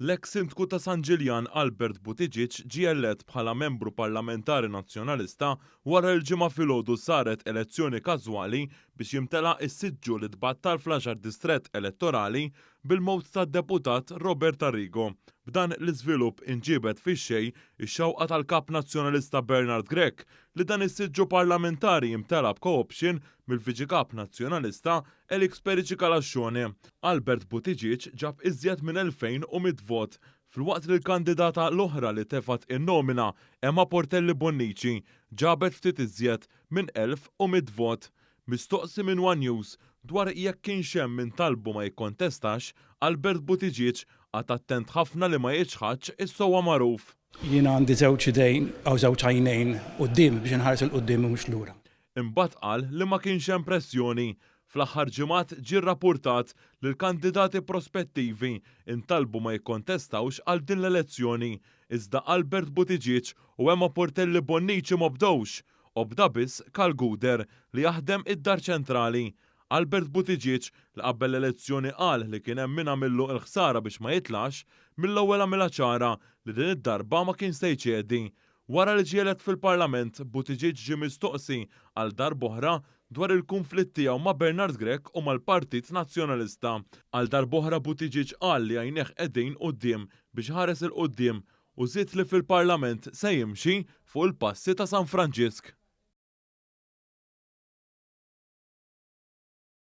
L-eks sindku ta' San Ġiljan Albert Buttigieg ġie elett bħala membru parlamentari nazzjonalista wara l-ġimgħa filgħodu saret elezzjoni każwali biex jimtela s-siġġu li tbattal fl-10 distrett elettorali bil-mowt tad-deputat Robert Arrigo. B'dan l-iżvilupp inġiebet fix-xejn ix-xewqa tal-kap nazzjonalista Bernard Grech li dan is-siġġu parlamentari jimtela b'co-option mill-viċi kap nazzjonalista Elix Pericikalaxxoni. Albert Buttigieg ġab iżjed minn 2100 vot filwaqt li l-kandidata l-oħra li tefat in-nomina Emma Portelli Bonnici ġabet ftit iżjed minn 1100 vot. Mistoqsi minn One News dwar jekk kienx hemm min talbu ma jikkontestax, Albert Buttigieg għad attent ħafna li ma jiġħadx is-sewwa magħruf. Jiena għandi żewġ idejn aw żewġ għajnejn quddiem biex inħares il qudiem mhux lura. Imbagħad qal li ma kienx hemm pressjoni. Fl-aħħar ġimgħat ġie rrappurtat li l-kandidati prospettivi intalbu ma jikkontestawx għal din l-elezzjoni, iżda Albert Buttigieg u Emma Portelli Bonnici ma bdewx, obda biss Karl Guder li jaħdem id-Dar Ċentrali. Albert Buttigieg li qabel l-elezzjoni qal li kien hemm min għamillu l-ħsara biex ma jitlax, mill-ewwel għamilha ċara li din id-darba ma kien se jċedi. Wara li ġie elett fil-Parlament, Buttigieg ġie mistoqsi għal darb'oħra dwar il-kunflitt tiegħu ma' Bernard Grech u mal-Partit Nazzjonalista. Għal darb'oħra Buttigieg qal li għajnejh qegħdin quddiem biex ħares il-quddiem u żied li fil-Parlament se jimxi fuq il-passi ta' San Franġisk.